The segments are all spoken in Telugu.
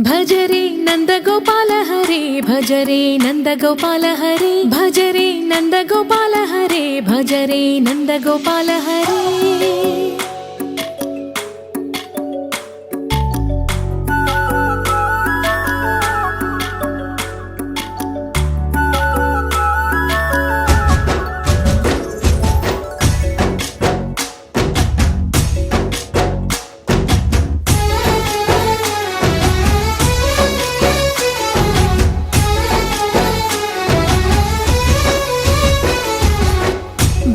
భజరే నందగోపాల హరే భజరే నందగోపాల హరే భజరే నందగోపాల హరే భజరే నందగోపాల హరే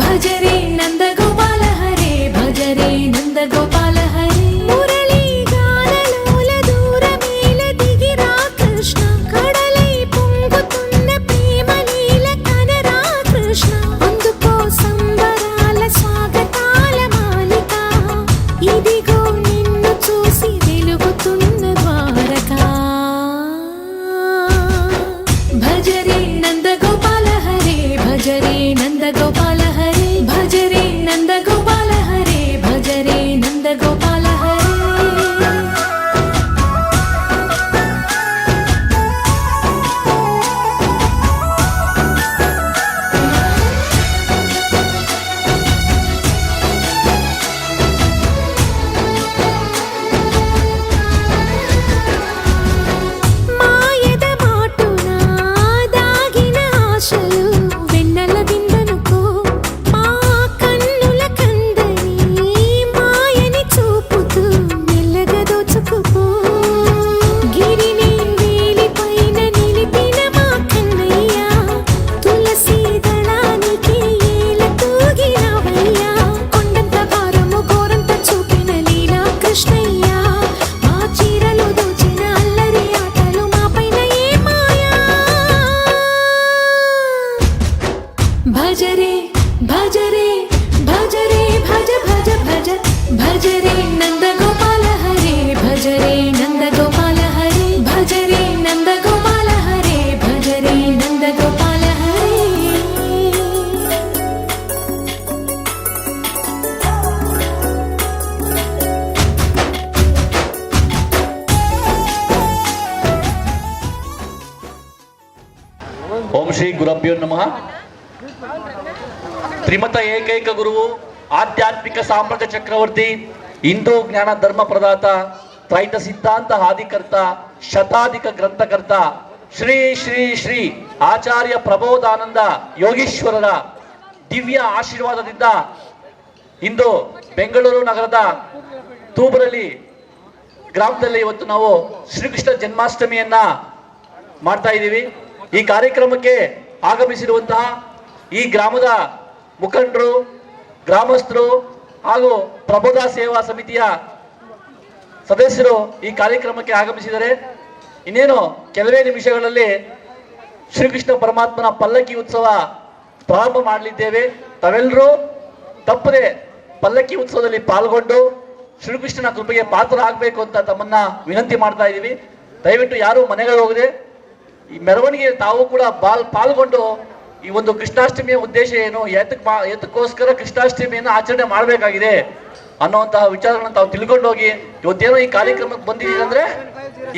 భజరే నందగోపాల హరే భజరే నందగోపాల హరే మురళీ గానలోల దూరమేల దిగిరా కృష్ణ కడలై పొంగుతున్న ప్రేమలీల కనరా కృష్ణ అందుకో సంబరాల స్వాగతాల మాలిక ఇదిగో నిన్ను చూసి వెలుగుతున్న ద్వారకా భజరే నందగోపాల హరే భజరే నందగోపాల హరే భజరే నందగోపాల హరే భజరే నందగోపాల హరే మాయద మాటున దాగిన ఆశలు వెన్నెల విందనుకో మా కన్నుల కందని మాయని చూపుతూ మెల్లగా దోచుకుపో గిరిని వేలిపైన నిలిపిన మా కన్నయ్య తులసి దళానికి ఏల తూగినవయ్యా కొండంత భారము గోరంత చూపిన లీలా కృష్ణయ్య మా చీరలు దోచిన అల్లరి ఆటలు మా పైన ఏ మాయా భజరే భజరే భజరే భజ భజ భజ భజరే నందగోపాల హరే భజరే నందగోపాల హరే భజరే నందగోపాల హరే భజరే నందగోపాల హరే ఓం శ్రీ గురభ్యో నమః. త్రిమత ఏకైక గురువు ఆధ్యాత్మిక సామ్రాజ్య చక్రవర్తి హిందూ జ్ఞాన ధర్మ ప్రదాత త్రైత సిద్ధాంత ఆదికర్త శతాధిక గ్రంథకర్త శ్రీ శ్రీ శ్రీ ఆచార్య ಪ್ರಬೋಧಾನಂದ ಯೋಗೀಶ್ವರರ ದಿವ್ಯ ಆಶೀರ್ವಾದದಿಂದ ಇಂದು ಬೆಂಗಳೂರು ನಗರದ ತೂಬರಳ್ಳಿ ಗ್ರಾಮದಲ್ಲಿ ಇವತ್ತು ನಾವು ಶ್ರೀಕೃಷ್ಣ ಜನ್ಮಾಷ್ಟಮಿಯನ್ನ ಮಾಡ್ತಾ ಇದ್ದೀವಿ. ಈ ಕಾರ್ಯಕ್ರಮಕ್ಕೆ ಆಗಮಿಸಿರುವಂತಹ ಈ ಗ್ರಾಮದ ಮುಖಂಡರು, ಗ್ರಾಮಸ್ಥರು ಹಾಗೂ ಪ್ರಬೋಧ ಸೇವಾ ಸಮಿತಿಯ ಸದಸ್ಯರು ಈ ಕಾರ್ಯಕ್ರಮಕ್ಕೆ ಆಗಮಿಸಿದ್ದಾರೆ. ಇನ್ನೇನು ಕೆಲವೇ ನಿಮಿಷಗಳಲ್ಲಿ ಶ್ರೀಕೃಷ್ಣ ಪರಮಾತ್ಮನ ಪಲ್ಲಕ್ಕಿ ಉತ್ಸವ ಪ್ರಾರಂಭ ಮಾಡಲಿದ್ದೇವೆ. ತಾವೆಲ್ಲರೂ ತಪ್ಪದೆ ಪಲ್ಲಕ್ಕಿ ಉತ್ಸವದಲ್ಲಿ ಪಾಲ್ಗೊಂಡು ಶ್ರೀಕೃಷ್ಣನ ಕೃಪೆಗೆ ಪಾತ್ರರಾಗಬೇಕು ಅಂತ ತಮ್ಮನ್ನ ವಿನಂತಿ ಮಾಡ್ತಾ ಇದ್ದೀವಿ. ದಯವಿಟ್ಟು ಯಾರು ಮನೆಗೆ ಹೋಗದೆ ಈ ಮೆರವಣಿಗೆ ತಾವು ಕೂಡ ಪಾಲ್ಗೊಂಡು ಈ ಒಂದು ಕೃಷ್ಣಾಷ್ಟಮಿಯ ಉದ್ದೇಶ ಏನು, ಎತ್ತಕ್ಕೋಸ್ಕರ ಕೃಷ್ಣಾಷ್ಟಮಿಯನ್ನು ಆಚರಣೆ ಮಾಡಬೇಕಾಗಿದೆ ಅನ್ನುವಂತಹ ವಿಚಾರಗಳನ್ನು ತಾವು ತಿಳ್ಕೊಂಡು ಹೋಗಿ. ಇವತ್ತೇನೋ ಈ ಕಾರ್ಯಕ್ರಮಕ್ಕೆ ಬಂದಿದ್ದೀರಂದ್ರೆ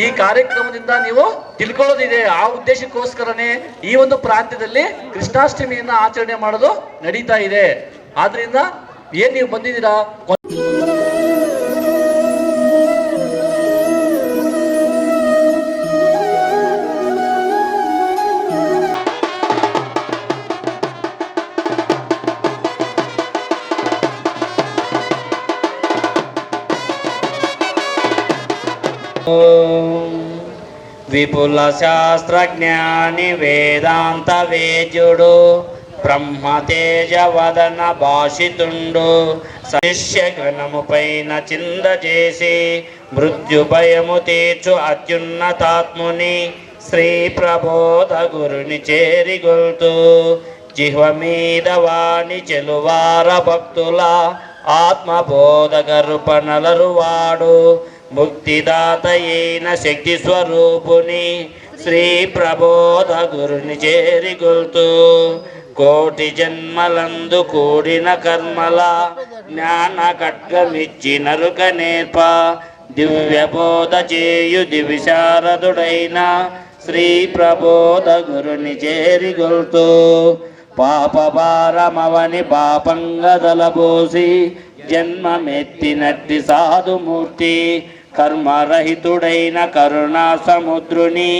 ಈ ಕಾರ್ಯಕ್ರಮದಿಂದ ನೀವು ತಿಳ್ಕೊಳ್ಳೋದಿದೆ. ಆ ಉದ್ದೇಶಕ್ಕೋಸ್ಕರನೇ ಈ ಒಂದು ಪ್ರಾಂತ್ಯದಲ್ಲಿ ಕೃಷ್ಣಾಷ್ಟಮಿಯನ್ನ ಆಚರಣೆ ಮಾಡೋದು ನಡೀತಾ ಇದೆ. ಆದ್ರಿಂದ ಏನ್ ನೀವು ಬಂದಿದ್ದೀರಾ, విపుల శాస్త్రజ్ఞాని వేదాంత వేద్యుడు బ్రహ్మతేజ వదన భాషితుండు శిష్యగణము పైన చింద చేసి మృత్యు భయము తీర్చు అత్యున్నతాత్ముని శ్రీ ప్రబోధ గురుని చేరిగొల్తు జిహ్వ మీద వాణి చెలువార భక్తుల ఆత్మబోధక రూపనలరు వాడు ముక్తిదాతయైన శక్తి స్వరూపుని శ్రీ ప్రబోధ గురుని చేరిగొల్తు కోటి జన్మలందు కూడిన కర్మల జ్ఞాన ఖడ్గమిచ్చి నరుక నేర్ప దివ్యబోధ చేయు దివిశారదుడైన శ్రీ ప్రబోధ గురుని చేరిగొల్తూ పాపభారమవని పాపంగదలబోసి జన్మమెత్తినట్టి సాధుమూర్తి కర్మరహితుడైన కరుణా సముద్రుని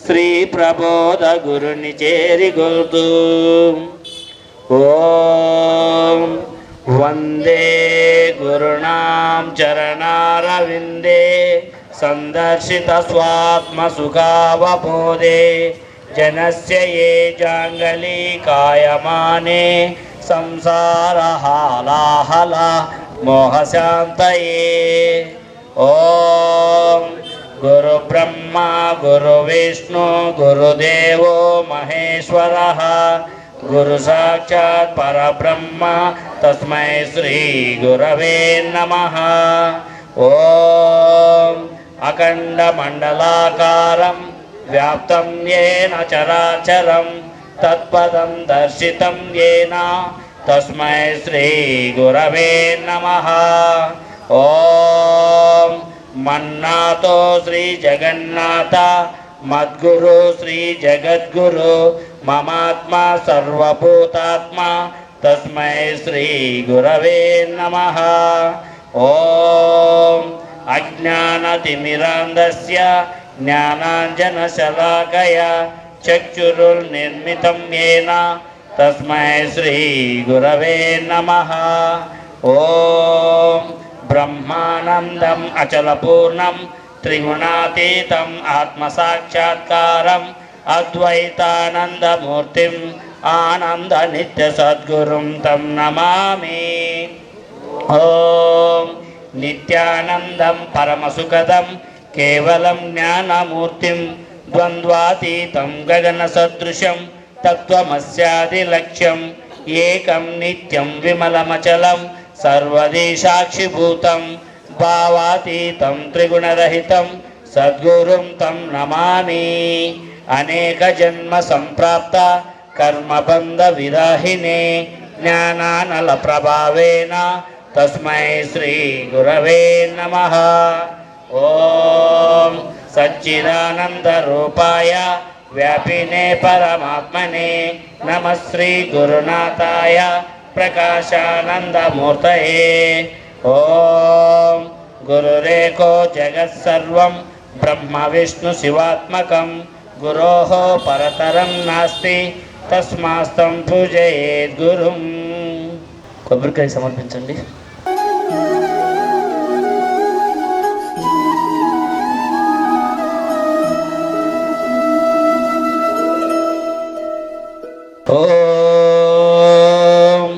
శ్రీ ప్రబోధ గురుని చేరిగొల్తూ ఓం వందే గురుణాం చరణారవిందే సందర్శిత స్వాత్మసుఖావబోధే జనస్య ఏ జాంగలీకాయమానే సంసారహాలాహల మోహశాంతయే. ఓం గురు బ్రహ్మ గురు విష్ణు గురుదేవో మహేశ్వరః గురు సాక్షాత్ పరబ్రహ్మ తస్మై శ్రీ గురవే నమః. ఓం అఖండ మండలాకారం వ్యాప్తం యేన చరాచరం తత్పదం దర్శితం యేన తస్మై శ్రీ గురవే నమః. ఓం మన్నాతో శ్రీ జగన్నాథ మద్గురు శ్రీ జగద్గురు మమాత్మా సర్వభూతాత్మ తస్మై శ్రీ గురవే నమః. ఓం అజ్ఞానతిమిరాంధస్య జ్ఞానాంజనశలాకయా చక్షురుర్నిర్మితం యేన తస్మై శ్రీ గురవే నమః. ఓం బ్రహ్మానందం అచలపూర్ణం త్రిగుణాతీతం ఆత్మసాక్షాత్కారం అద్వైతానందమూర్తిం ఆనంద నిత్య సద్గురుం తం నమామి. ఓం నిత్యానందం పరమసుఖదం కేవలం జ్ఞానమూర్తిం ద్వంద్వాతీతం గగన సదృశం తత్వమస్యాదిలక్ష్యం ఏకం నిత్యం విమలమచలం సర్వదీ సాక్షిభూతం భావాతీతం త్రిగుణరహితం సద్గురుం తం నమామి. అనేక జన్మ సంప్రాప్త కర్మబంధ విరాహినే జ్ఞానానల ప్రభావేన తస్మై శ్రీ గురవే నమః. ఓం సచ్చిదానంద రూపాయ వ్యాపినే పరమాత్మనే నమః శ్రీ గురునాథాయ ప్రకాశానందమూర్తయే. ఓం గురురేకో జగత్సర్వం బ్రహ్మ విష్ణు శివాత్మకం గురోః పరతరం నాస్తి తస్మాస్తం పూజయేత్ గురుం. కొబ్బరికాయ సమర్పించండి. ఓం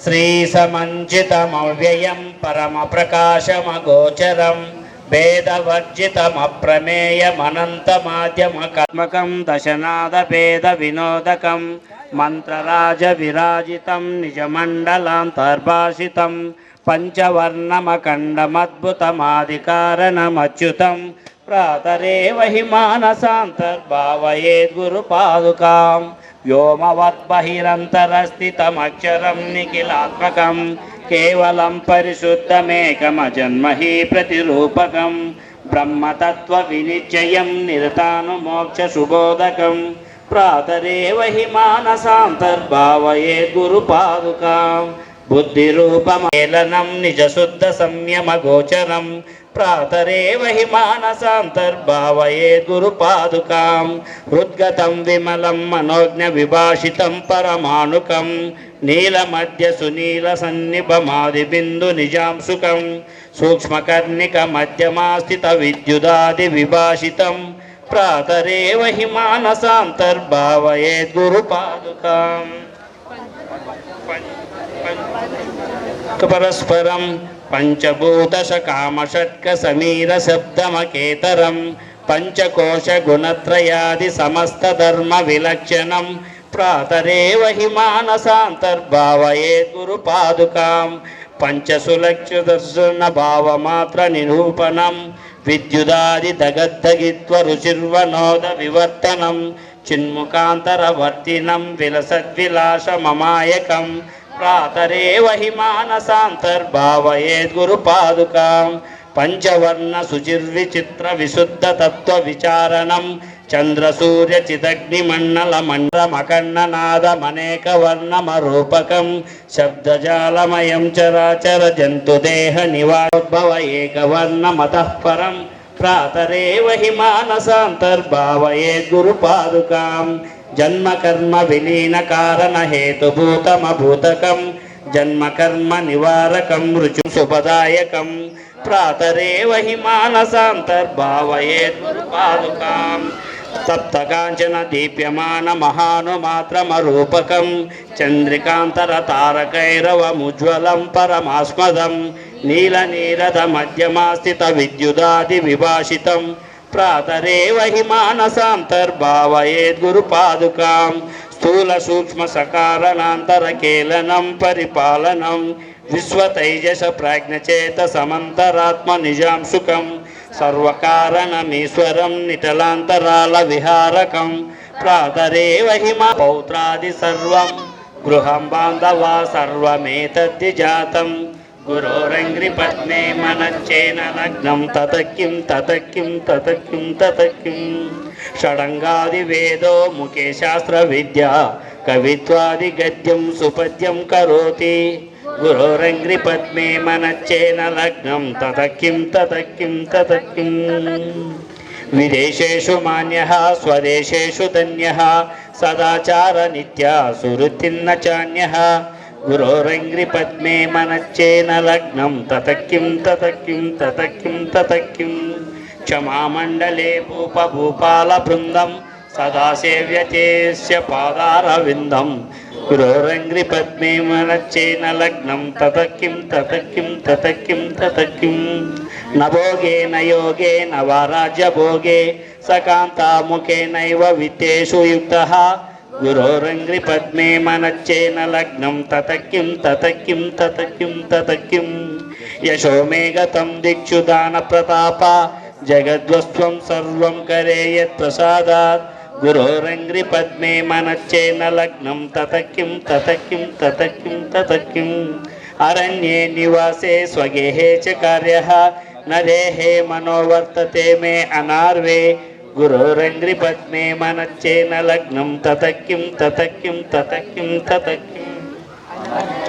శ్రీ సమంచితమవ్యయం పరమ ప్రకాశమగోచరం భేదవర్జితమప్రమేయమనంతమాద్యమకత్మకం దశనాద భేద వినోదకం మంత్రరాజ విరాజితం నిజమండలాంతర్భాషితం పంచవర్ణమఖండమద్భుతమాదికారణమచ్యుతం ప్రాతరేవ హి మానసాంతర్భావయేద్ గురుపాదుకాం వ్యోమవద్బహిరంతరస్థితమక్షరం నిఖిలాత్మకం కేవలం పరిశుద్ధమేకమజన్మహి ప్రతిరూపకం బ్రహ్మతత్వ వినిశ్చయం నిరతానుమోక్ష సుబోధకం ప్రాతరేవ హి మానసాంతర్భావయేద్ గురుపాదుకాం బుద్ధిరూపమేలనం నిజశుద్ధ సంయమగోచరం ప్రాతరేవ హి మానసాంతర్భావయేద్ గురుపాదుకాం హృద్గతం విమలం మనోజ్ఞ విభాషితం పరమాణుకం నీలమధ్య సునీల సన్నిభమాది బిందు నిజాంశుకం సూక్ష్మకర్ణిక మధ్యమాస్థిత విద్యుదాది విభాషితం ప్రాతరేవ హి మానసాంతర్భావయేద్ గురుపాదుకాం పరస్పరం పంచభూతశకామషట్క సమీర శబ్దమకేతరం పంచకోశ గుణత్రయాది సమస్త ధర్మ విలక్షణం ప్రాతరేవ హి మానసాంతర్భావయేత్ గురుపాదుకాం పంచసులక్షదర్శన భావమాత్ర నిరూపణం విద్యుదాది దగద్దగిత్వ రుచిర్వనోద వివర్తనం చిన్ముఖాంతరవర్తినం విలసద్విలాసమమాయకం ప్రాతరేవ హి మానసాంతర్భావయేద్ గురుపాదుకాం పంచవర్ణ శుచిర్విచిత్ర విశుద్ధ తత్వ విచారణం చంద్రసూర్య చిదగ్నిమండల మండమకర్ణనాదమనేక వర్ణమరూపకం శబ్దజాలమయం చరాచర జంతుదేహ నివారోద్భవ ఏకవర్ణమతః పరం ప్రాతరేవ హి మానసాంతర్భావయేద్ గురుపాదుకాం జన్మకర్మ విలీన కారణ హేతుభూతమభూతకం జన్మకర్మ నివారకం రుచు శుభదాయకం ప్రాతరేవ హి మానసాంతర్భావయేద్ గురుపాదుకాం సప్తకాంచన దీప్యమాన మహానుమాత్రమరూపకం చంద్రికాంతర తారకైరవముజ్వలం పరమాస్మదం నీలనీరద మధ్యమాస్థిత విద్యుదాది విభాషితం ప్రాతరేవ హి మానసాంతర్భావయేద్ గురుపాదుకాం స్థూల సూక్ష్మ సకారణాంతరకేలనం పరిపాలనం విశ్వతైజస ప్రాజ్ఞచేత సమంతరాత్మ నిజాంశుకం సర్వకారణమీశ్వరం నిటలాంతరాల విహారకం ప్రాతరేవ హి మా పౌత్రాది సర్వం గృహం బాంధవా సర్వమేతద్ది జాతం గురోరంగ్రి పత్నే మనచ్చేన లగ్నం తతకిం తతకిం తతకిం తతకిం షడంగాది వేదో ముఖే శాస్త్ర విద్య కవిత్వాది గద్యం సుపద్యం కరోతి గురోరంగ్రి పద్మే మనచ్చేన లగ్నం తతకిం తతకిం తతకిం విదేశేషు మాన్యః స్వదేశేషు ధన్యః సదాచార నిత్య సురుతిన్న చాన్యః గురోరంగ్రి పద్మే మనచ్చేన లగ్నం తతకిం తతకిం తతకిం తతకిం క్షమామండలే భూపభూపాల బృందం సదా సేవ్యచేస్య పాదారవిందం గురోరంగ్రి పద్మే మనచ్చేన లగ్నం తతకిం తతకిం తతకిం తతకిం నభోగేన యోగేన వారాజ్యభోగే సకాంతాముఖేనైవ విత్తేషు యుక్తః గురోరంగ్రి పద్మే మనచ్చేన లగ్నం తతకిం తతకిం తతకిం తతకిం యశో మే గతం దిక్షు దాన ప్రతాప జగద్వస్త్వం సర్వం కరేయత్ ప్రసాదాత్ గురోరంగ్రి పద్మే మనచ్చేన లగ్నం తతకిం తతకిం తతకిం తతకిం అరణ్యే నివాసే స్వగేహే చ కార్యః న దేహే మనోవర్తతే మే అనార్వే గురోరంగ్రి పద్మే మనచ్చేన లగ్నం తతకిం తతకిం తతకిం తతకిం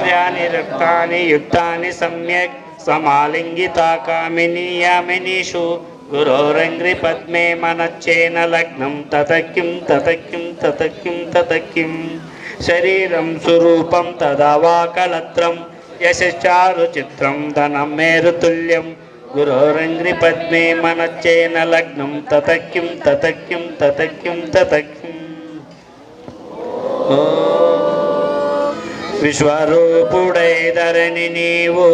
యాని రక్తాని యుక్తాని సమ్యక్ సమాలింగితా కామినీ యామినీషు గురోరంగ్రి పద్మే మనచ్చేన లగ్నం తతకిం తతకిం తతకిం తతకిం శరీరం స్వరూపం తదా వా కళత్రం యశశ్చారు చిత్రం ధనం మేరుతుల్యం గురోరంగ్రి పద్మే మనచ్చేన లగ్నం తతకిం తతకిం తతకిం తతకిం విశ్వరూపుడై ధరణి నీవు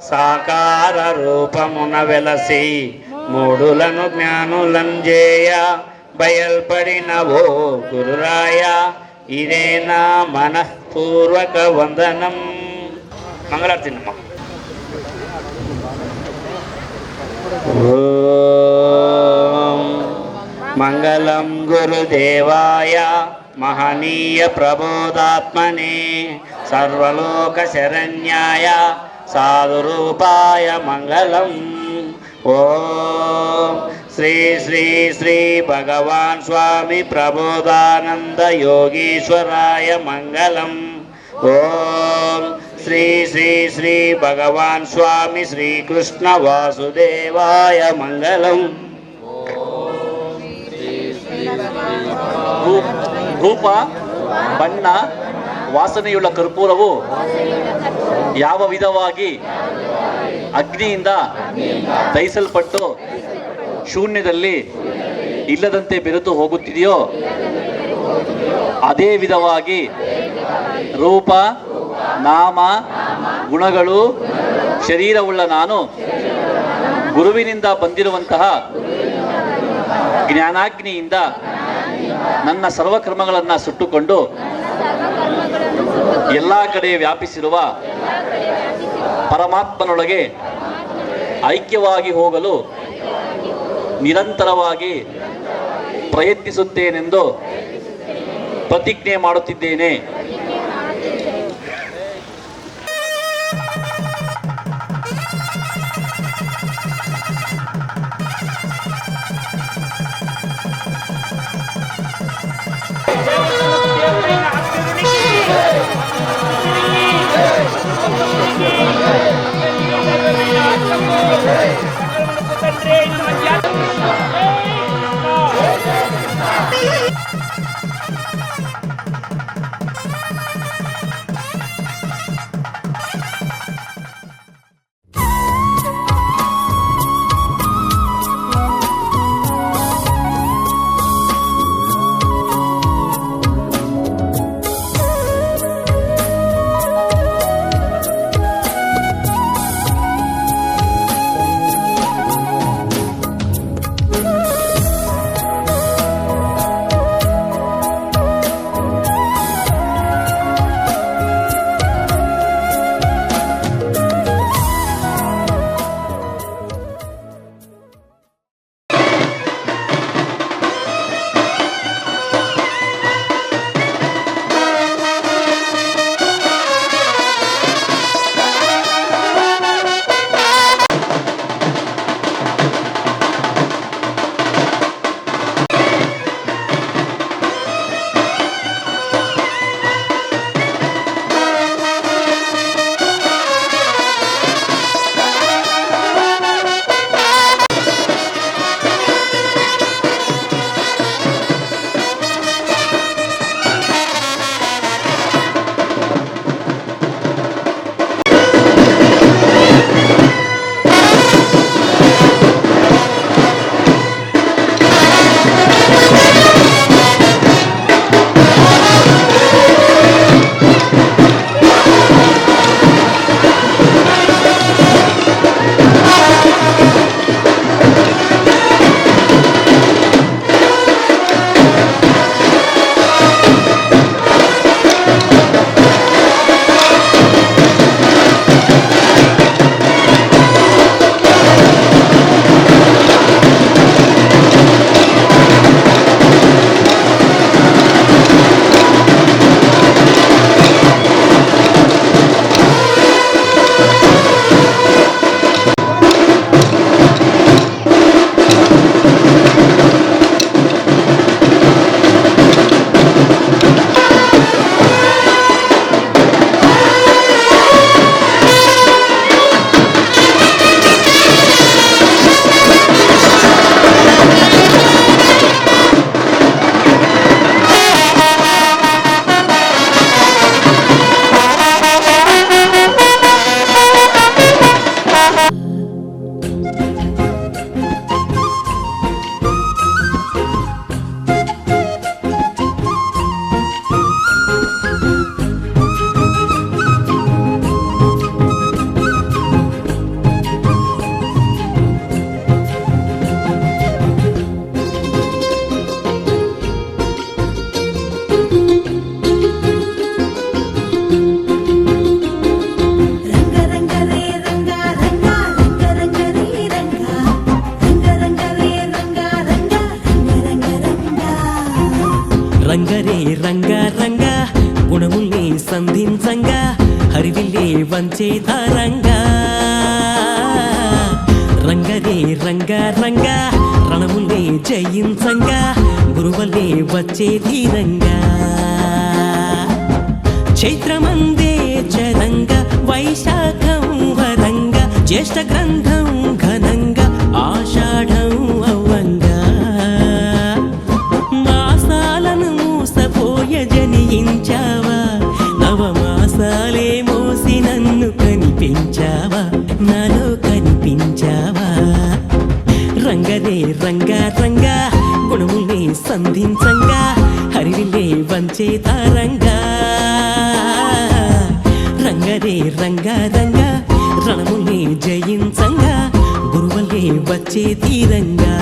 సాకార రూపమున వెలసి మూడులను జ్ఞానులను చేయ బయల్పడినవో గురురాయ ఇదే నా మనఃపూర్వక వందనం. మంగళార్తినమ్మ. ఓం మంగళం గురుదేవాయ మహనీయ ప్రబోధాత్మనే సర్వలోక శరణ్యాయ సాధురూపాయ మంగళం. ఓం శ్రీ శ్రీ శ్రీ భగవాన్ స్వామి ప్రబోధానంద యోగీశ్వరాయ మంగళం. ఓం శ్రీ శ్రీ శ్రీ భగవాన్ స్వామి శ్రీకృష్ణ వాసుదేవాయ మంగళం. ರೂಪ ಬಣ್ಣ ವಾಸನೆಯುಳ್ಳ ಕರ್ಪೂರವು ಯಾವ ವಿಧವಾಗಿ ಅಗ್ನಿಯಿಂದ ದಹಿಸಲ್ಪಟ್ಟು ಶೂನ್ಯದಲ್ಲಿ ಇಲ್ಲದಂತೆ ಬೆರೆತು ಹೋಗುತ್ತಿದೆಯೋ ಅದೇ ವಿಧವಾಗಿ ರೂಪ ನಾಮ ಗುಣಗಳು ಶರೀರವುಳ್ಳ ನಾನು ಗುರುವಿನಿಂದ ಬಂದಿರುವಂತಹ ಜ್ಞಾನಾಗ್ನಿಯಿಂದ ನನ್ನ ಸರ್ವಕರ್ಮಗಳನ್ನು ಸುಟ್ಟುಕೊಂಡು ಎಲ್ಲ ಕಡೆ ವ್ಯಾಪಿಸಿರುವ ಪರಮಾತ್ಮನೊಳಗೆ ಐಕ್ಯವಾಗಿ ಹೋಗಲು ನಿರಂತರವಾಗಿ ಪ್ರಯತ್ನಿಸುತ್ತೇನೆಂದು ಪ್ರತಿಜ್ಞೆ ಮಾಡುತ್ತಿದ್ದೇನೆ. రంగరే రంగ రంగ గుణముల్ని సంధించంగా హరివిల్లే వంచే తారంగా రంగరే రంగ రంగ రణముల్ని జయించంగా గురువల్లే వచ్చే ధీరంగా చైత్రమందే చరంగ వైశాఖం వరంగ జ్యేష్ఠ గ్రంథం ఘనంగా ఆషాఢం అవ్వంగా మాసాలను మూసపోయ జనించావా నవమాసాలే మోసి నన్ను కనిపించావా నాలో కనిపించావా రంగరే రంగ రంగ గుణముల్ని సంధించంగా హరివిల్లే వంచే తారంగా రంగరే రంగ రంగ రణముల్ని జయించంగా గురువల్లే వచ్చే తీరంగా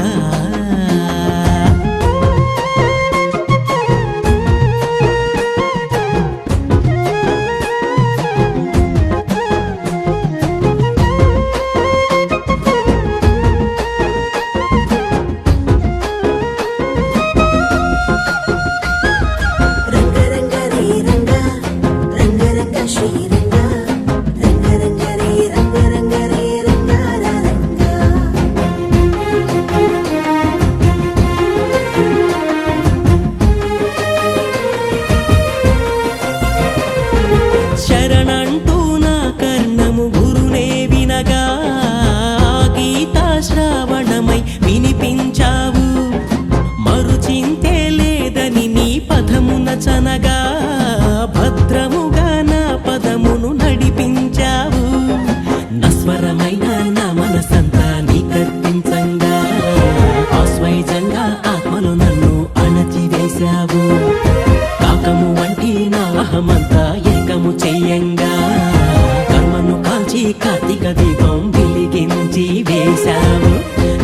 కార్తీక దీపం వెలిగించి వేశాము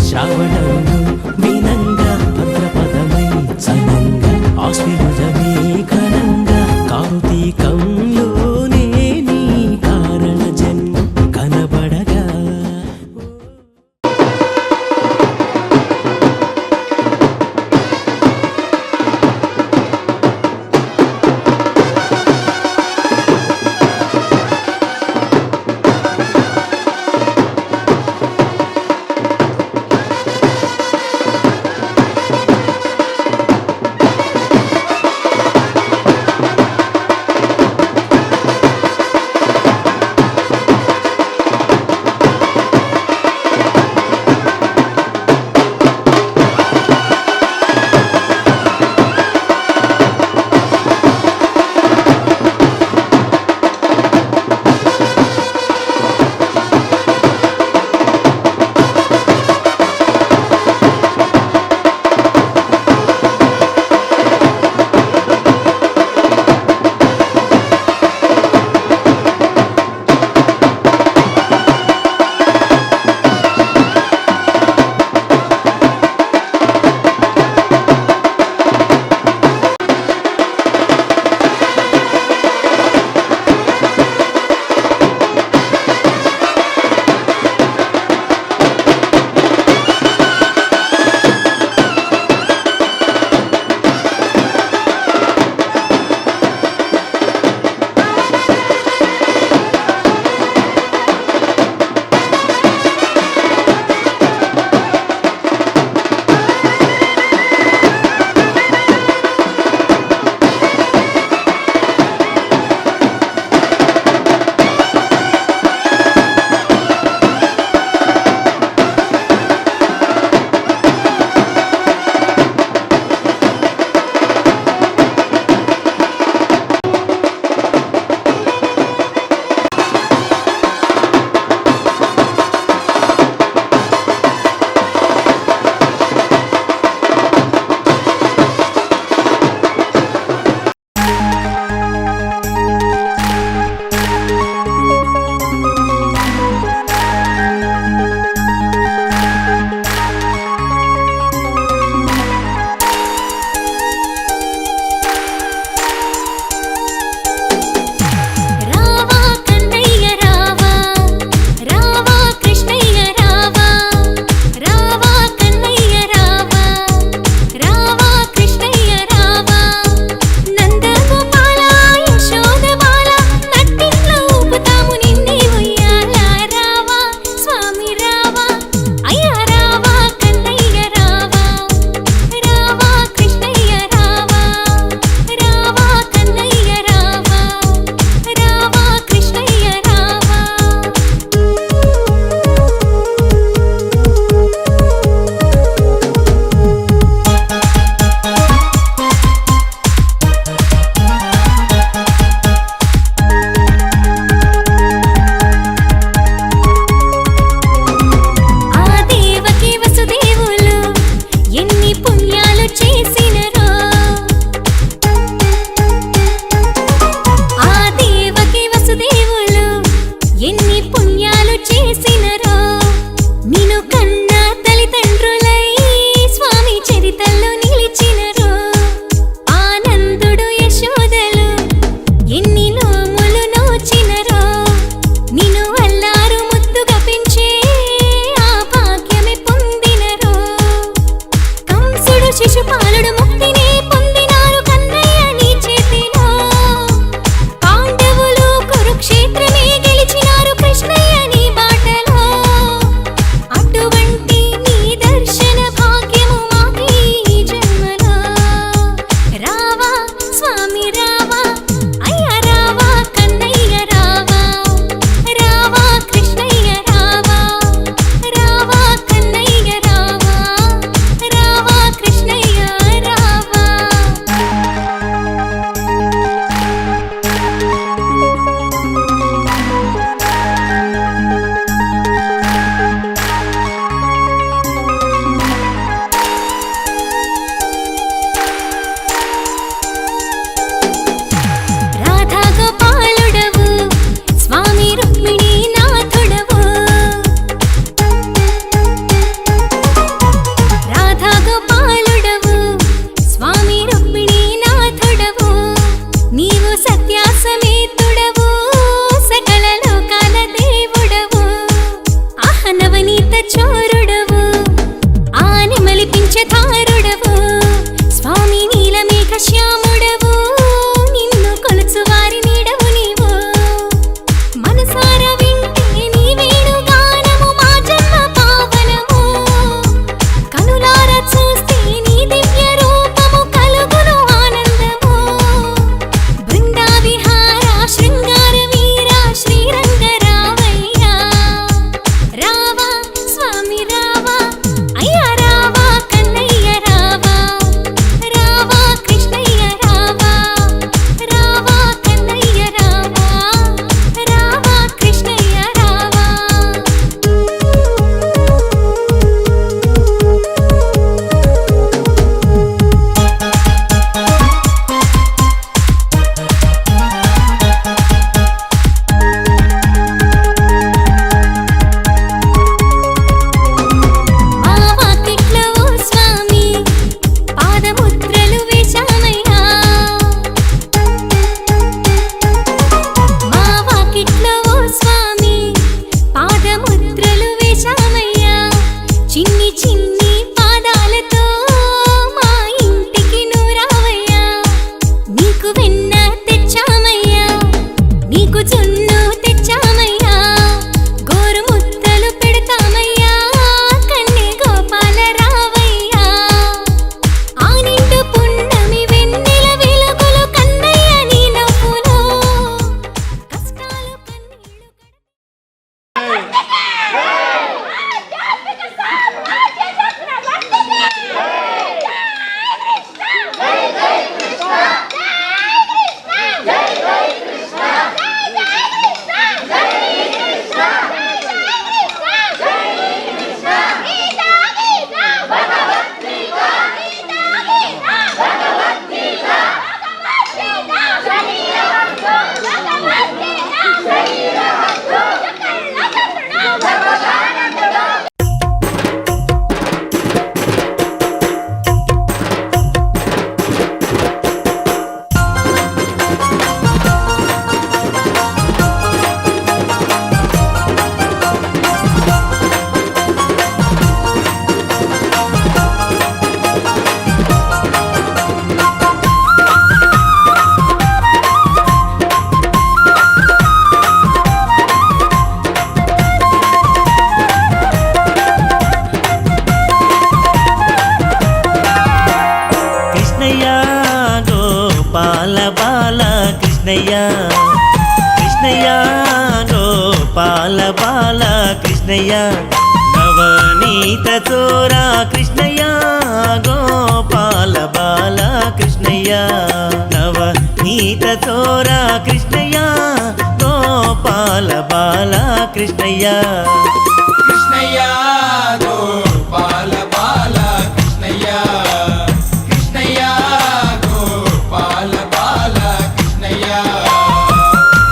శ్రావణంలో వినంగా భద్రపదమై చనంగా ఆశ్విజమే ఘనంగా కార్తీకంలోనే నీ కారణ జన్మ కనబడగా కృష్ణయ్య గోపాల బాల కృష్ణయ్య కృష్ణయ్య గోపాల బాల కృష్ణయ్య నవనీత చోరా కృష్ణయ్య గోపాల బాల కృష్ణయ్య నవనీత చోరా కృష్ణయ్య గోపాల బాల కృష్ణయ్య కృష్ణయ్య గోపాల బాల కృష్ణయ్య కృష్ణయ్య గోపాల బాల కృష్ణయ్య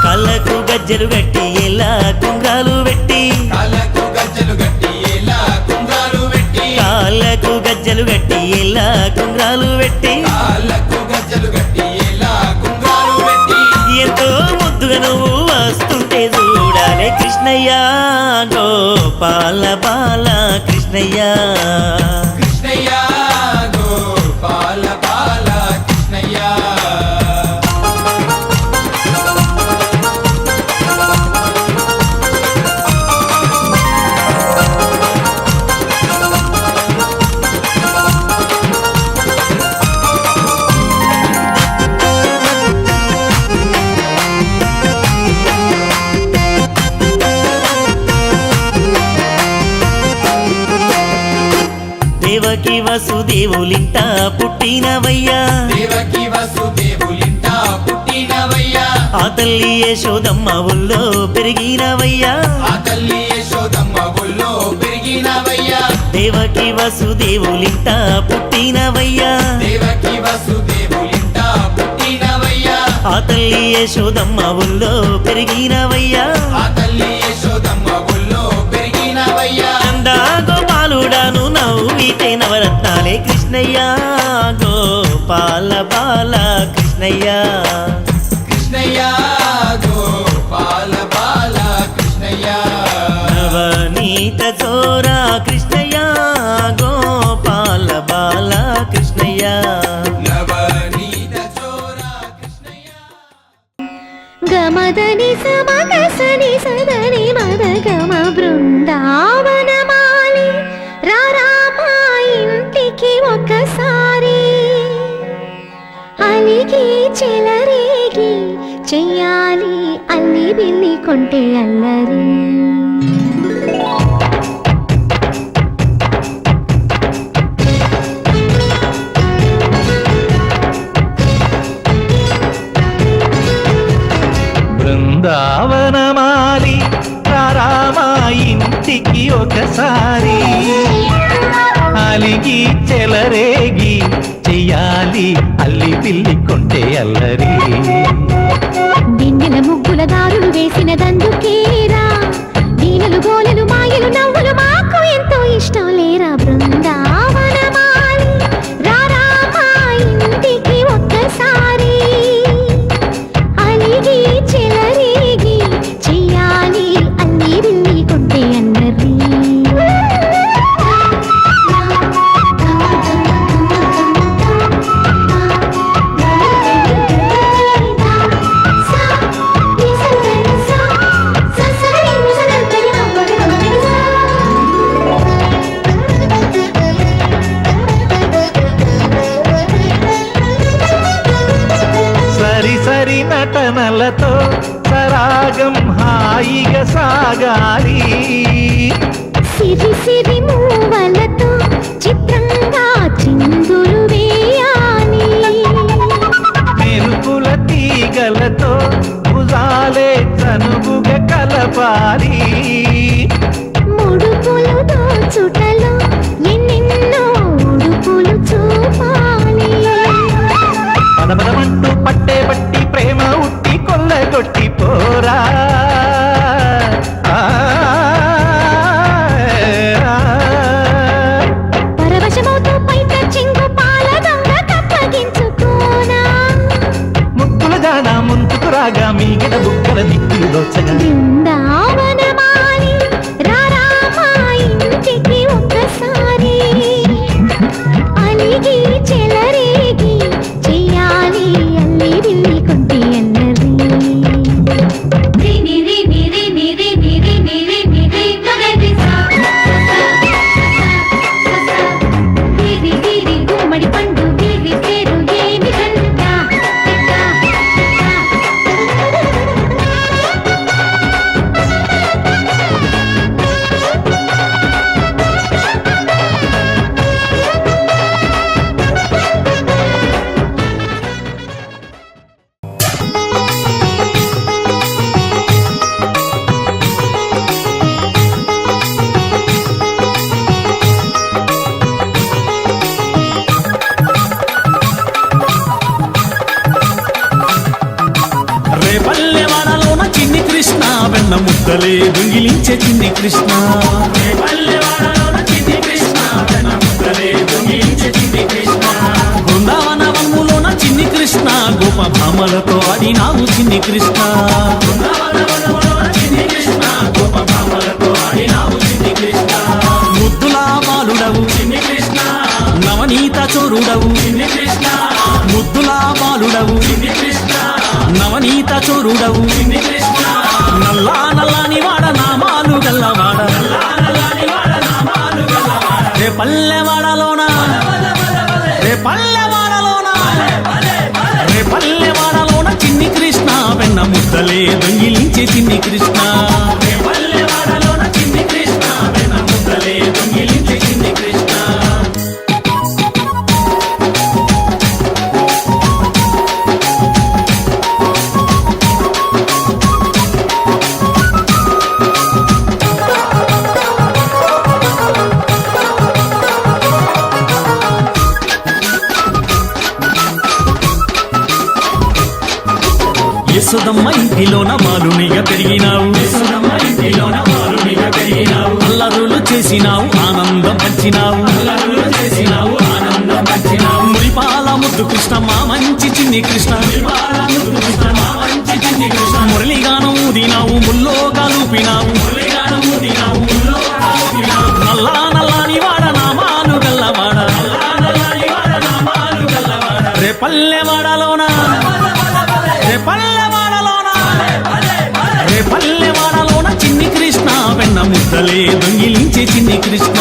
కళ్ళకు గజ్జలు గట్టి ఎలా కుంగాలు పెట్టి కాళ్ళకు గజ్జలు గట్టి ఎలా కుంగాలు పెట్టి కాళ్ళకు గజ్జలు గట్టి ఎలా కుంగాలు పెట్టి కాళ్ళకు గజ్జలు గట్టి ఎలా కుంగాలు పెట్టి ఎంతో ముద్దుగా నువ్వు వస్తుంటే చూడాలి కృష్ణయ్య గోపాల బాల కృష్ణయ్య కృష్ణయ్య గోపాల బాల కృష్ణయ్య దేవకి వసుదేవులింట పుట్టినవయ్యా దేవకి వసుదేవులింట పుట్టినవయ్యా ఆ తల్లి యశోదమ్మ ఊళ్ళో పెరిగినవయ్యా ఆ తల్లి యశోదమ్మ ఒళ్ళో పెరిగినవయ్యా దేవకి వసుదేవులింట పుట్టినవయ్యా దేవకి వసుదేవులింట పుట్టినవయ్యా ఆ తల్లి యశోదమ్మ ఊళ్ళో పెరిగినవయ్యా ఆ తల్లి యశోదమ్మ ఒళ్ళో పెరిగినవయ్యా నందా గోపాలుడాను నవ్వితే నవరత్నాలే కృష్ణయ్య గోపాల బాల కృష్ణయ్య కృష్ణయ్య గోపాల బాల కృష్ణయ్య నవనీత చోరా కృష్ణయ్య గోపాల బాల కృష్ణయ్య నవనీత చోరా కృష్ణయ్య గమదని సమగసని సదని మద గమ బృందావనమాలి రారామా ఇంటికి ఒకసారి అలిగి చెలరేగి చెయ్యాలి అల్లి బిల్లి కొంటే అల్లరి బృందావనమాలి రారామా ఇంటికి ఒకసారి అలిగి చెలరేగి చెయ్యాలి అల్లి పిల్లి కొంటే అల్లరి దిన్నెల ముగ్గుల దారులు వేసిన దందుకేరా దీనలు గోలెలు మాయలు నవ్వులు మాకు ఎంతో ఇష్టం లేరా బృందావనమాలి రారామా ఇంటికి ఒక్కసారి అలిగి చెలరేగి చెయ్యాలి అల్లి బిల్లి కొంటే అన్నది సరి సరి నటనలతో సరాగం హాయిగా సాగాలి సిరి సిరి మూవలతో చిత్రంగా చిందులు వేయాలి మెరుపుల తీగలతో భుజాలే చనువుగా కలపాలి ముడుపులు దోచుటలో ఎన్నెన్నో ఉడుపులు చూపాలి పదమదమంటూ పట్టే పట్టి ప్రేమ ఉట్టి కొల్లగొట్టి పోరా ఆ ముద్దలే దొంగిలించే చిన్ని కృష్ణ బృందావన వనములోన చిన్ని కృష్ణ గోప భామలతో ఆడినావు చిన్ని కృష్ణ ముద్దులా బాలుడవు నవనీత చోరుడవు ముద్దులా బాలుడవు నవనీత చోరుడవు నల్లా నల్లాని వాడ నామాలు గల్లవాడ రే పల్లెవాడలోన రే పల్లెవాడలోన రే పల్లెవాడలోన చిన్ని కృష్ణ వెన్న ముద్దలే దొంగిలించే చిన్ని కృష్ణ యశోదమ్మ ఇంటిలోన బాలునిగా పెరిగినావు అల్లరులు చేసినావు ఆనందం పంచినావు మురిపాల ముద్దు కృష్ణ మా మంచి చిన్ని కృష్ణ మురళిగానం ఊదినావు ముల్లో కలుపినావు నల్లా నల్లాని వాడ నామాలు గల్లవాడ రే పల్లెవాడలోన రే పల్లెవాడలోన రే పల్లెవాడలోన చిన్ని కృష్ణ వెన్న ముద్దలే దొంగిలించే చిన్ని కృష్ణ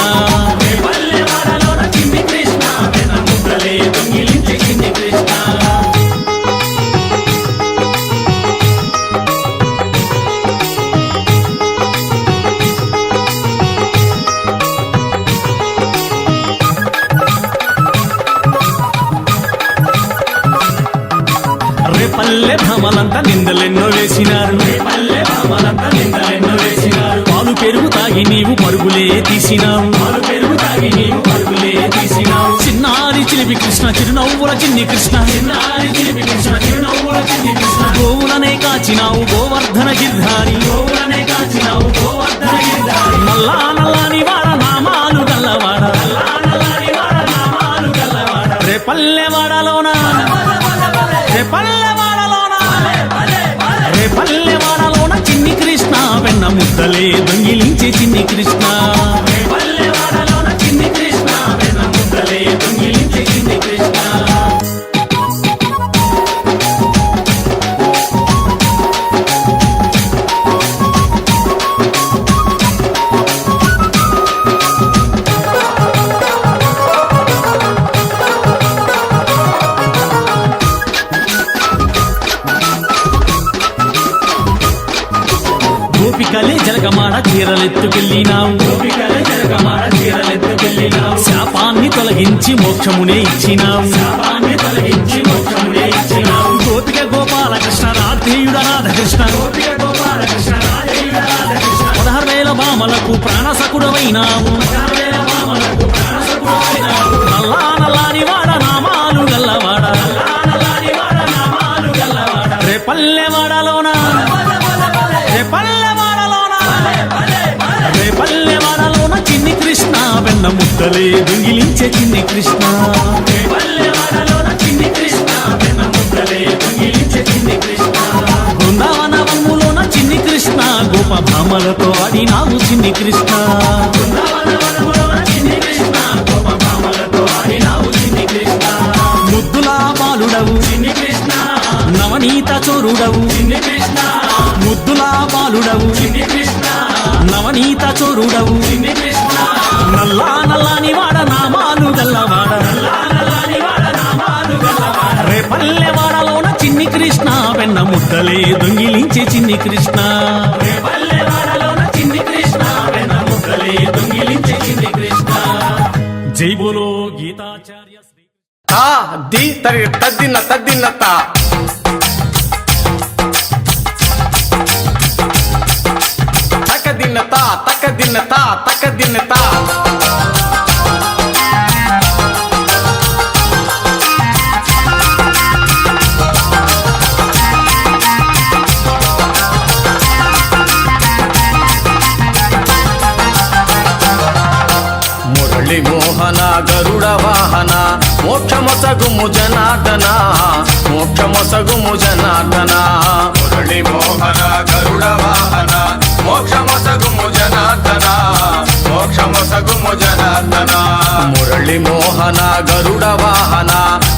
పల్లె భామలంతా నిందలెన్నో వేసినారు పాలు పెరుగు తాగి నీవు పరుగులే తీసినావు చిన్నారి చిలిపి కృష్ణ చిరునవ్వుల చిన్ని కృష్ణ గోవులనే కాచినావు గోవర్ధన గిర్ధారి నల్లా నల్లాని వాడ నామాలు గల్లవాడ రే పల్లెవాడలోన రే పల్లెవాడలోన రే పల్లెవాడలోన చిన్ని కృష్ణ వెన్న ముద్దలే దొంగిలించే చిన్ని కృష్ణ గోపికలే జలగమాడ చీరలెత్తుకెళ్ళినావు శాపాన్ని తొలగించి మోక్షమునే ఇచ్చినావు గోపిక గోపాలకృష్ణ రాధేయుడ రాధకృష్ణ 16,000 భామలకు ప్రాణసకుడవైనావు నల్లా నల్లాని వాడ నామాలు గల్లవాడ రే పల్లెవాడలోన రే పల్లెవాడలోన రే పల్లెవాడలోన చిన్ని కృష్ణ వెన్న ముద్దలే దొంగిలించే చిన్ని కృష్ణ బృందావన వనములోన చిన్ని కృష్ణ గోప భామలతో ఆడినావు చిన్ని కృష్ణ ముద్దులా బాలుడవు నవనీత చోరుడవు ముద్దులా బాలుడవు నవనీత చోరుడవు నల్లా నల్లాని వాడ నామాలు గల్లవాడ రే పల్లెవాడలోన చిన్ని కృష్ణ వెన్న ముద్దలే దొంగిలించే చిన్ని కృష్ణ జై బోలో గీతాచార్య శ్రీ తా ది తరి తద్దిన తద్దిన తా తకదిన తా తకదిన తా తకదిన తా మురళి మోహన గరుడ వాహన మోక్షమొసగుము జనార్దన మోక్షమొసగుము జనార్దన మురళి మోహన గరుడ వాహన మోక్షమొసగుము జనార్దన మోక్షమొసగుము జనార్దన మురళి మోహన గరుడ వాహన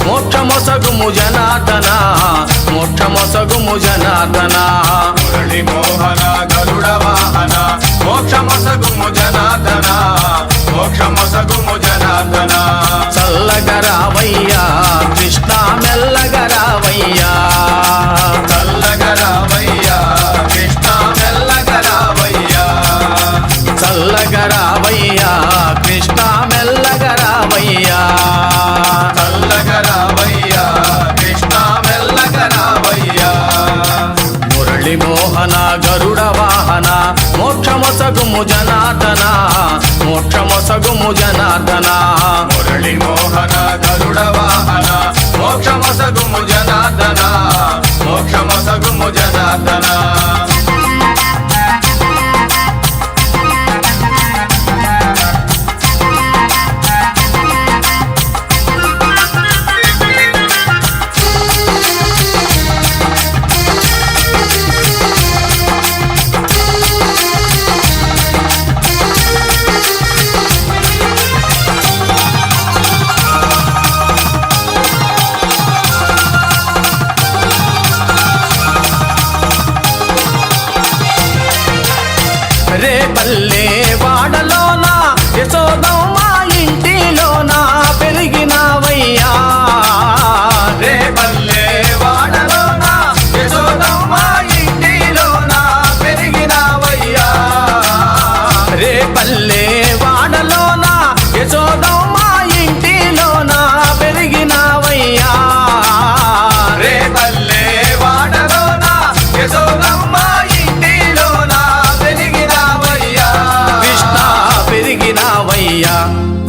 మోక్షమొసగుము జనార్దన మోక్షమొసగుము జనార్దన మురళి మోహన గరుడ వాహన మోక్షమొసగుము జనార్దన మోక్షమొసగుము జనార్దన చల్లగరావయ్యా కృష్ణ మెల్లగరావయ్యా చల్లగరావయ్యా కృష్ణ మెల్లగరావయ్యా చల్లగరావయ్యా కృష్ణ మెల్లగరావయ్యా చల్లగరావయ్యా కృష్ణ మెల్లగరావయ్యా మురళి మోహన గరుడ వాహన మోక్షమొసగుము జనార్దన మోక్షమొసగుము జనార్దన మురళి మోహన గరుడ వాహన మోక్షమొసగుము జనార్దన మోక్షమొసగుము జనార్దన రే పల్లె వాడలోన యశోదమ్మ ఇంటిలోన పెరిగినావయ్యా రే పల్లె వాడలోన యశోదమ్మ ఇంటిలోన పెరిగినావయ్యా రే పల్లె వాడలోన యశోదమ్మ ఇంటిలోన పెరిగినావయ్యా రే పల్లె వాడలోన యశోదమ్మ ఇంటిలోన పెరిగినావయ్యా కృష్ణ పెరిగినావయ్యా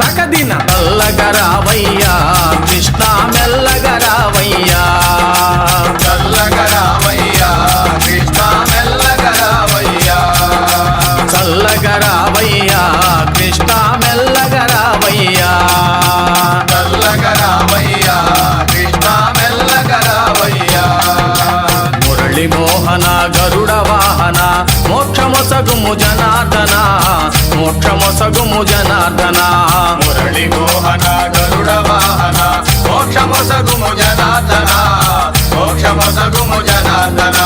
తకదిన చల్లగరావయ్యా కృష్ణ మెల్లగరావయ్యా చల్లగరావయ్యా కృష్ణ మెల్లగరావయ్యా చల్లగరావయ్యా కృష్ణ మెల్లగరావయ్యా చల్లగరావయ్యా కృష్ణ మెల్లగరావయ్యా మురళి మోహన గరుడ వాహన మోక్షమొసగుము జనార్దన మోక్షమొసగుము జనార్దన మురళి మోహన గరుడ వాహన మోక్షమొసగుము జనార్దన మోక్షమొసగుము జనార్దన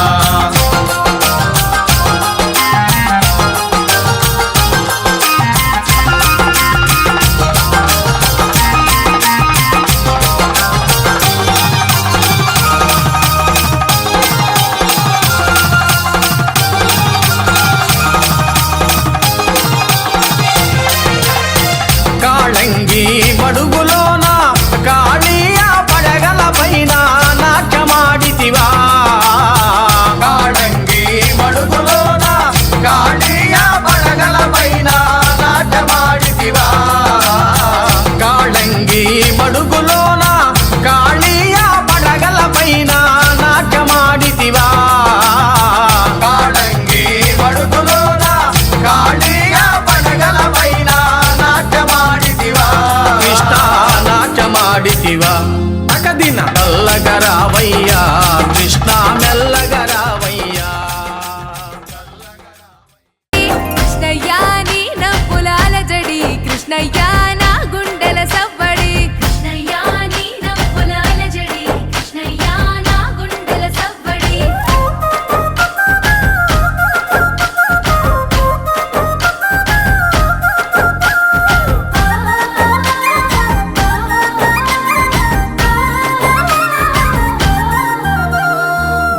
కాళంగి మడుగులోన కాళీయ పడగల పైన నాట్యమాడితివా కాళంగి మడుగులోన కాళీయ పడగల పైన నాట్యమాడితివా కాళంగి మడుగులోన కాళీయ పడగల పైన నాట్యమాడితివా కాళంగి మడుగులోన కాళీయ పడగల పైన నాట్యమాడితివా కృష్ణ నాట్యమాడితివా తకదిన చల్లగరావయ్యా కృష్ణ మెల్లగరావయ్యా కృష్ణయ్యా నీ నవ్వులాల జడి కృష్ణయ్యా నా గుండెల సవ్వడి కృష్ణయ్యా నీ నవ్వులాల జడి కృష్ణయ్యా నా గుండెల సవ్వడి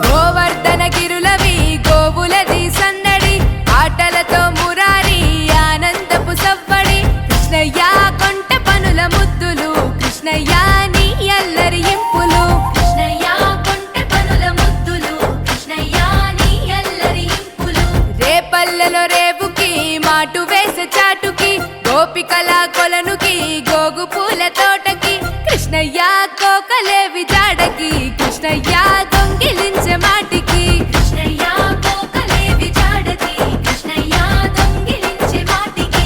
గోవర్ధన గిరులవి గోవులది సందడి ఆటలతో మురారి ఆనందపు సవ్వడి కృష్ణయ్యా కొంట పనుల ముద్దులు కృష్ణయ్యా నీ అల్లరి ఇంపులు కృష్ణయ్యా కొంట పనుల ముద్దులు కృష్ణయ్యా నీ అల్లరి ఇంపులు రేపల్లెలో రేవుకి మాటు వేసే చాటుకి గోపికల కొలనుకి గోగు పూల తోటకి కృష్ణయ్యా కోకలేవి జాడకి కృష్ణయ్యా దొంగిలించే మాటికి కృష్ణయ్యా కోకలేవి జాడకి కృష్ణయ్యా దొంగిలించే మాటికి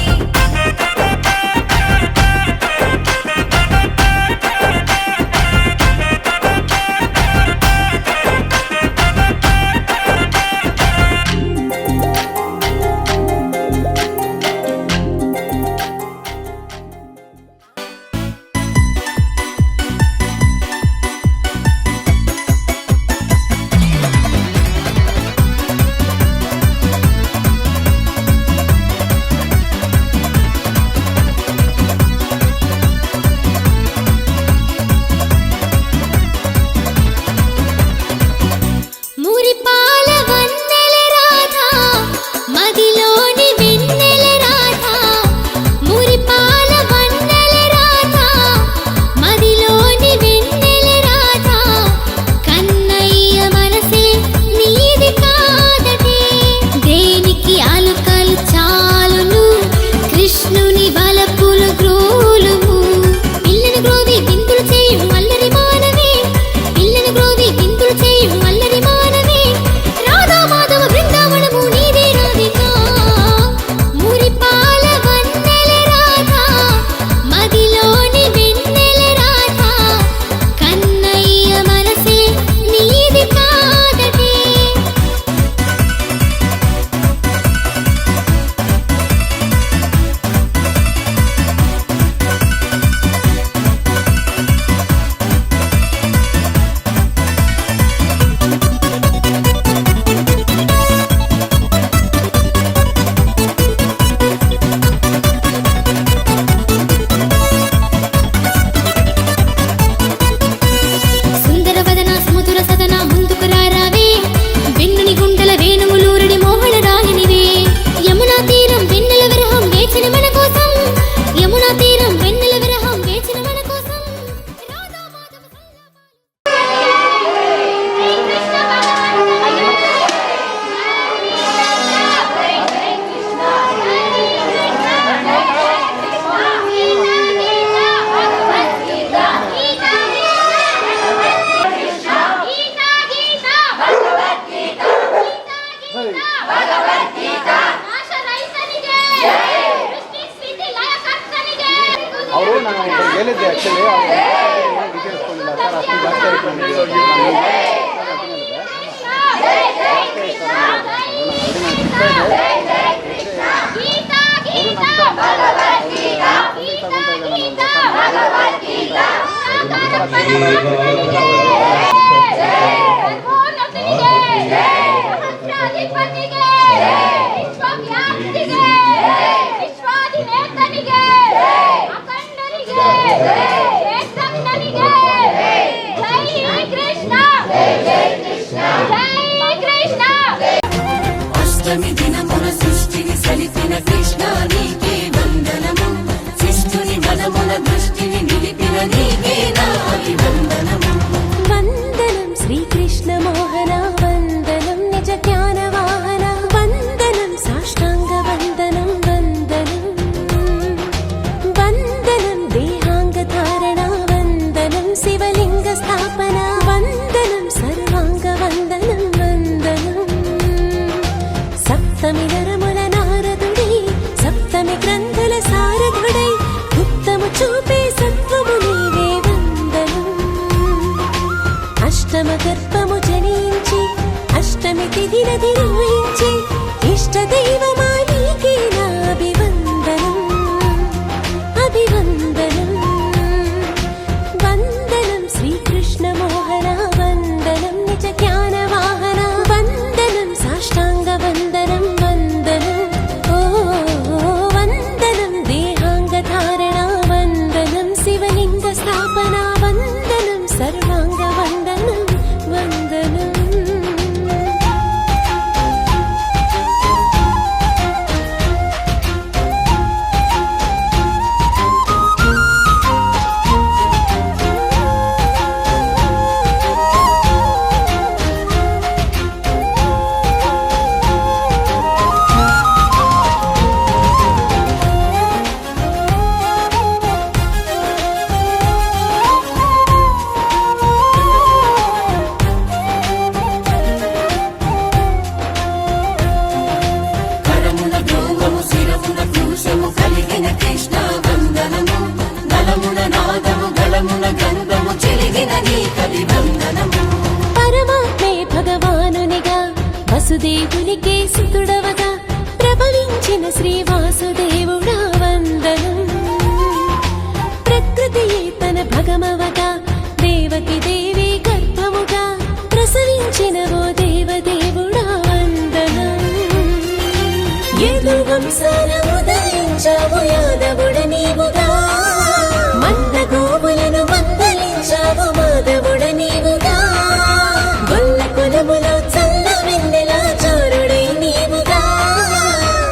ಅವರು ನಾನು ಹೇಳಿದ್ದೆ ಆ್ಯಕ್ಚುಲಿ ಡೀಟೇಲ್ಸ್ ಕೊಡಲಿಲ್ಲ ಸರ್, ಅಷ್ಟು ಜಾಸ್ತಿ ಆಯಿತು ನನಗೆ అష్టమి దినమున సృష్టిని సలిపిన కృష్ణ నీకే వందనము, శిష్టుని మనమున దృష్టిని నిలిపిన నీకే నా అభివందనము. వందనం శ్రీకృష్ణ మోహన, వందనం నిజ జ్ఞాన వాహన, వందనం సాష్టాంగ వందనం, వందనం వందనం దేహాంగ ధారణ, వందనం శివలింగ స్థాపన, వందనం సర్వాంగ వందనం, వందనం సప్తమి నరముల నారదుడై, సప్తమి గ్రంథుల సారథుడై, ఉత్తము చూపే సత్వము నీవే వందనం. అష్టమ గర్భము జనించి, అష్టమి తిథిన దినోయించి, ఇష్ట దైవమా నీకే నా అభివందనం, అభివందనం. వందనం శ్రీకృష్ణ మోహన, వందనం నిజ జ్ఞాన వాహన, వందనం సాష్టాంగ వందనం, వందనం ఓ వందనం దేహాంగ ధారణ, వందనం శివలింగ స్థాపన, వందనం సర్వాంగ వందనం, వందనం. కరమున భ్రూమము శిరమున భూషము కలిగిన కృష్ణ వందనము, నలమున నాదము గళమున గంధము చెలిగిన నీ కవి వందనము. పరమాత్మే భగవానునిగా, వసుదేవునికే సుతుడవగా, ప్రభవించిన శ్రీ వాసుదేవుడా వందనం. ప్రకృతియే తన భగమవగా, దేవకి దేవి గర్భముగా, ప్రసవించిన ఓ దేవదేవుడా వందనం. యదు వంశాన ఉదయించావు యాదవుడ నీవుగా, మంద గోవులను మందలించావు మాధవుడ నీవుగా, గొల్ల కులములో చల్ల వెన్నెల చారుడై నీవుగా,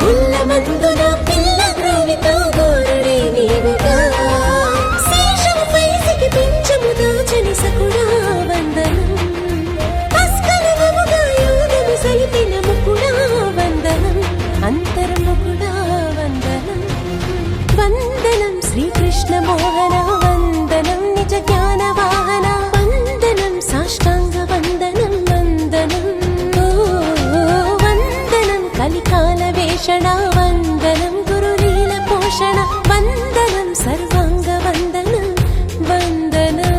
ఉల్ల మందున పిల్ల గ్రోవితో గోరుడై నీవుగా, శేషం పైసికి పెంచము దాచని సకుడా వందనం. అస్కలనముగా యోధము సలిపిన ముకుడా వందనం, అంతర్ముకుడా వందనం. వందనం శ్రీకృష్ణ మోహన, వందనం నిజ జ్ఞాన వాహన, వందనం సాష్టాంగ వందనం, వందనం ఓ వందనం కలికాల వేషణ, వందనం గురులీల పోషణ, వందనం సర్వాంగ వందనం, వందనం.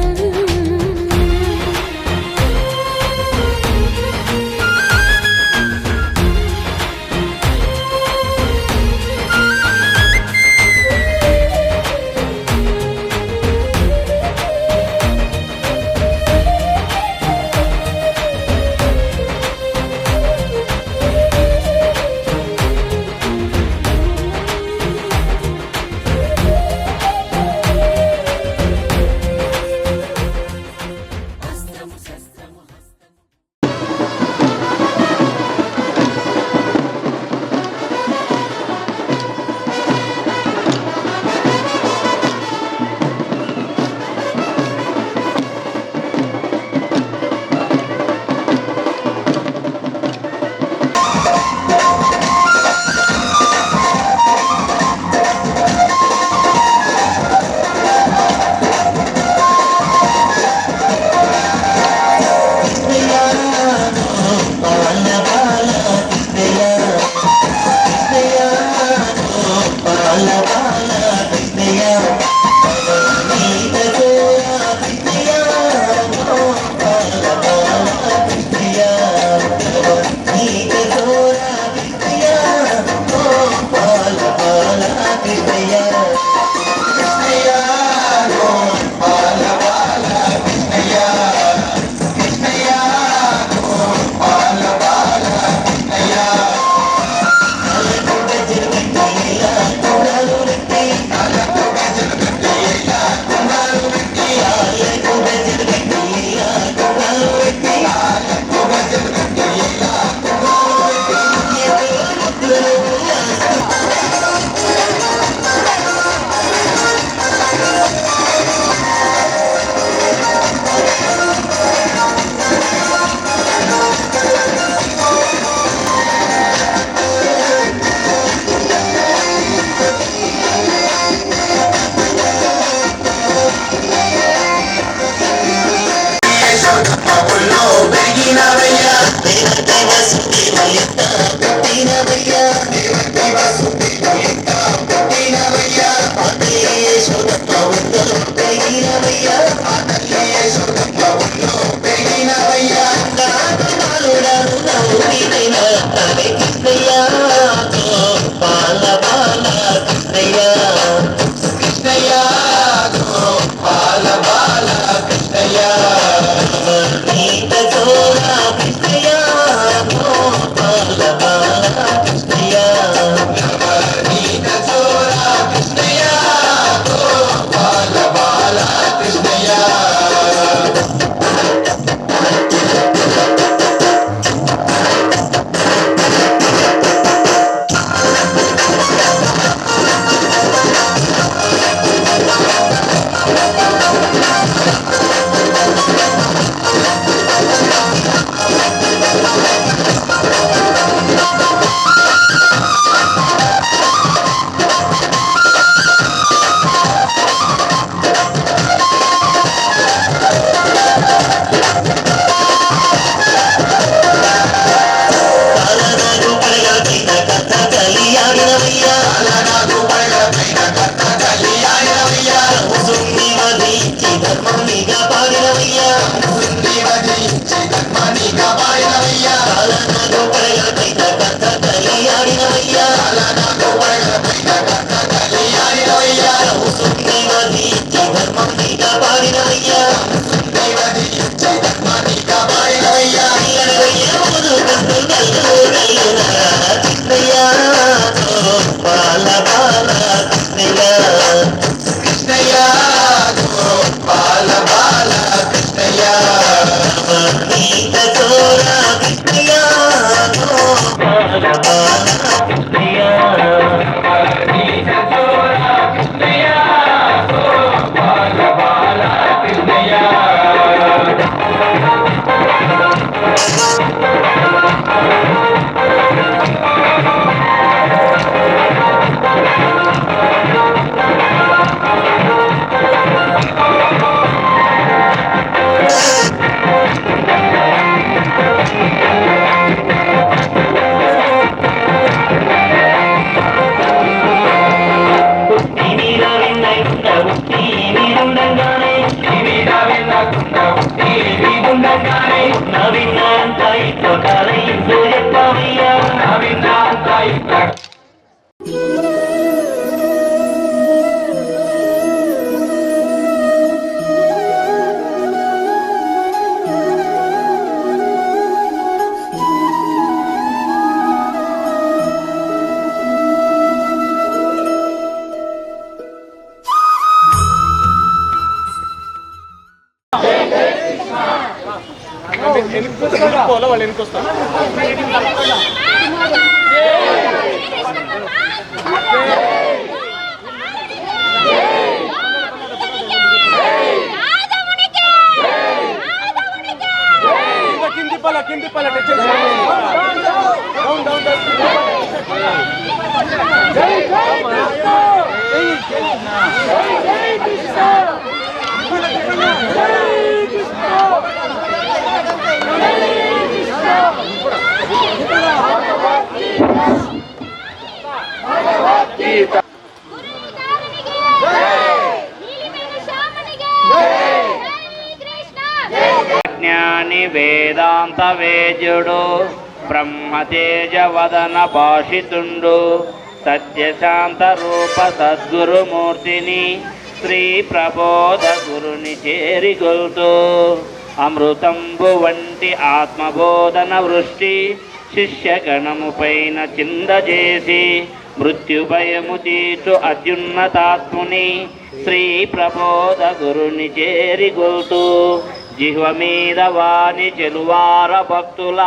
వాళ్ళు ఎన్నికొస్తారు కింది పల్ల జ్ఞాని వేదాంత వేద్యుడు బ్రహ్మతేజ వదన భాషితుండు సత్యశాంత రూప సద్గురుమూర్తిని శ్రీ ప్రబోధ గురుని చేరిగొల్తూ అమృతంబు వంటి ఆత్మబోధన వృష్టి శిష్యగణము పైన చిందజేసి మృత్యుభయము తీర్చు అత్యున్నతాత్ముని శ్రీ ప్రబోధ గురుని చేరిగొల్తూ జిహ్వ మీద వాణి చెలువార భక్తుల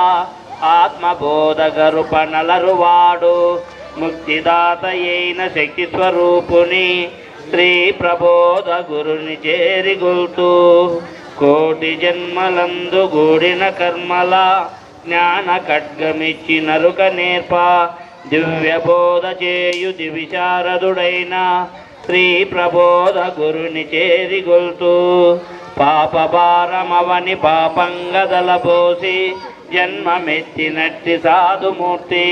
ఆత్మబోధగరుప నలరువాడు ముక్తిదాత అయిన శక్తి స్వరూపుని శ్రీ ప్రబోధ గురుని చేరిగొల్తూ కోటి జన్మలందు గూడిన కర్మల జ్ఞాన ఖడ్గమిచ్చి నరుక నేర్ప దివ్య బోధ చేయు దివిశారదుడైన శ్రీ ప్రబోధ గురుని చేరిగొల్తూ పాపభారమవని పాపంగదలబోసి జన్మమెత్తినట్టి సాధుమూర్తి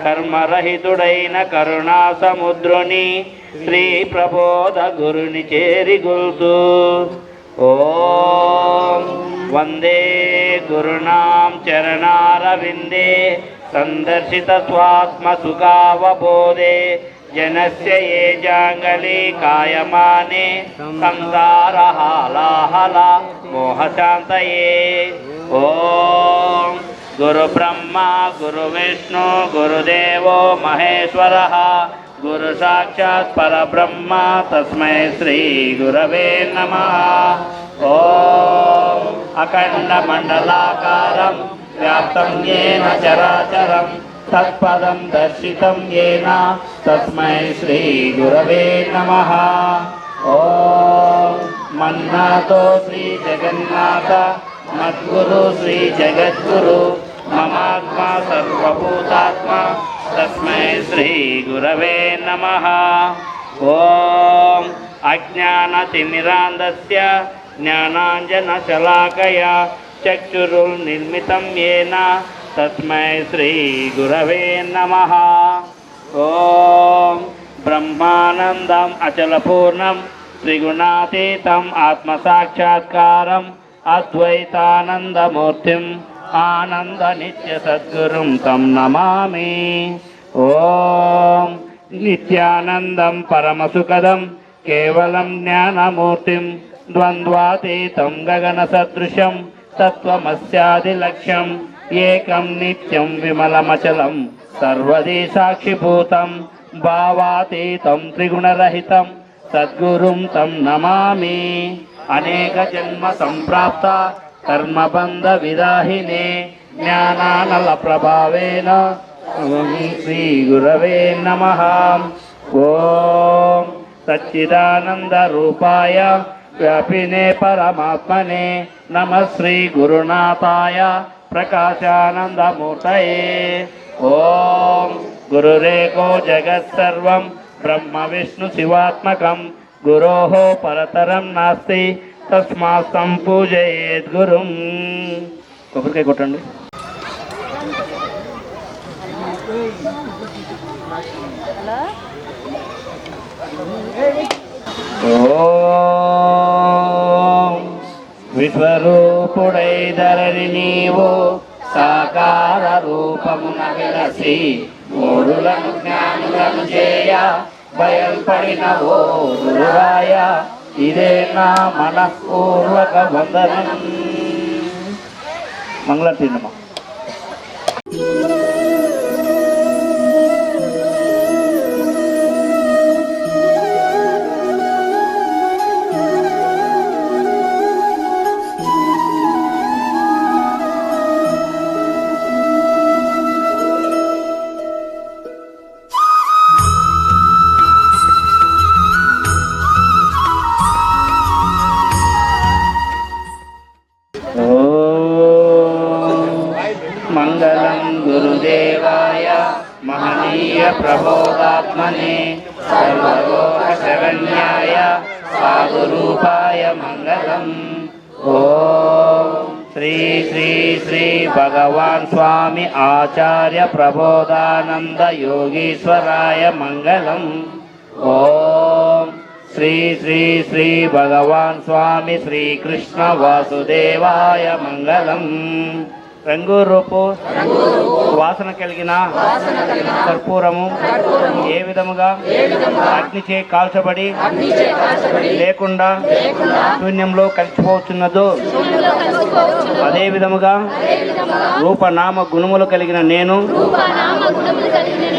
కర్మరహితుడైన కరుణా సముద్రుని శ్రీ ప్రబోధ గురుని చేరిగొల్తూ ఓం వందే గురునాం చరణారవిందే సందర్శిత స్వాత్మ సుఖావబోధే జనస్య ఏ జాంగలి కాయమానే సంసార హాలాహల మోహశాంతయే ఓం గురు బ్రహ్మ గురు విష్ణు గురుదేవో మహేశ్వర గురు సాక్షాత్ పరబ్రహ్మ తస్మై శ్రీ గురవే నమః ఓం అఖండ మండలాకారం వ్యాప్తం యేన చరాచరం తత్పదం దర్శితం యేన తస్మై శ్రీ గురవే నమః ఓం మన్నాతో శ్రీ జగన్నాథ మద్గురు శ్రీ జగద్గురు మమాత్మా సర్వభూతాత్మ తస్మై శ్రీ గురవే నమః ఓం అజ్ఞానతిమిరాంధస్య జ్ఞానాంజనశలాకయా చక్షురుర్నిర్మితం యేన తస్మై శ్రీ గురవే నమః ఓం బ్రహ్మానందం అచలపూర్ణం త్రిగుణాతీతం ఆత్మసాక్షాత్కారం అద్వైతానందమూర్తిం ఆనంద నిత్య సద్గురుం తం నమామి ఓం నిత్యానందం పరమసుఖదం కేవలం జ్ఞానమూర్తిం ద్వంద్వాతీతం గగన సదృశం తత్వమస్యాదిలక్ష్యం ఏకం నిత్యం విమలమచలం సర్వదీ సాక్షిభూతం భావాతీతం త్రిగుణరహితం సద్గురుం తం నమామి అనేక జన్మ సంప్రాప్త కర్మబంధ విదాహినే జ్ఞానానల ప్రభావేన శ్రీ గురవే నమః ఓం సచ్చిదానంద రూపాయ వ్యాపినే పరమాత్మనే నమః శ్రీ గురునాథాయ ప్రకాశానందమూర్తయే. ఓం గురురేకో జగత్సర్వం బ్రహ్మ విష్ణు శివాత్మకం గురోః పరతరం నాస్తి తస్మాత్ సంపూజయేత్ గురుం. కొబ్బరికాయ కొట్టండి. ఓం విశ్వరూపుడై ధరణి నీవు సాకార రూపమున వెలసి మూడులను జ్ఞానులను చేయ బయల్పడిన ఓ గురురాయ ఇదే నా మనఃపూర్వక వందనం. మంగళారతినమ్మ. మంగళం గురుదేవాయ మహనీయ ప్రబోధాత్మనే సర్వలోక శరణ్యాయ సాధురూపాయ మంగళం. ఓం శ్రీ శ్రీ శ్రీ భగవాన్ స్వామి ఆచార్య ప్రబోధానంద యోగీశ్వరాయ మంగళం. ఓం శ్రీ శ్రీ శ్రీ భగవాన్ స్వామి శ్రీకృష్ణ వాసుదేవాయ మంగళం. రంగు రూపు వాసన కలిగిన కర్పూరము ఏ విధముగా అగ్నిచే కాల్చబడి లేకుండా శూన్యంలో కలిసిపోతున్నదో అదే విధముగా రూపనామ గుణములు కలిగిన నేను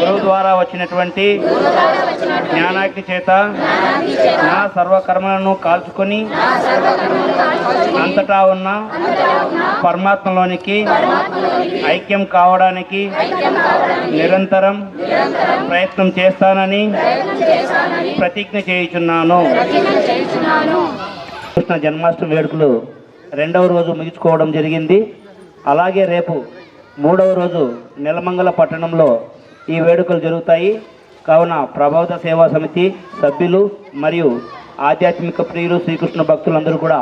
గురువు ద్వారా వచ్చినటువంటి జ్ఞానాగ్ని చేత నా సర్వకర్మలను కాల్చుకొని అంతటా ఉన్న పరమాత్మలోనికి ఐక్యం కావడానికి నిరంతరం ప్రయత్నం చేస్తానని ప్రతిజ్ఞ చేయుచున్నాను. కృష్ణ జన్మాష్టమి వేడుకలు 2వ రోజు ముగించుకోవడం జరిగింది. అలాగే రేపు 3వ రోజు నెలమంగళ పట్టణంలో ఈ వేడుకలు జరుగుతాయి. కావున ప్రభావిత సేవా సమితి సభ్యులు మరియు ఆధ్యాత్మిక ప్రియులు శ్రీకృష్ణ భక్తులందరూ కూడా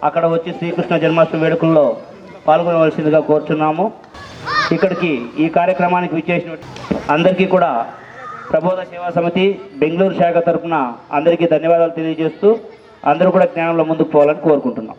అక్కడ వచ్చి శ్రీకృష్ణ జన్మాష్టమి వేడుకల్లో పాల్గొనవలసిందిగా కోరుచున్నాము. ఇక్కడికి ఈ కార్యక్రమానికి విచ్చేసిన అందరికీ కూడా ప్రబోధ సేవా సమితి బెంగళూరు శాఖ తరఫున అందరికీ ధన్యవాదాలు తెలియజేస్తూ అందరూ కూడా జ్ఞానంలో ముందుకు పోవాలని కోరుకుంటున్నాం.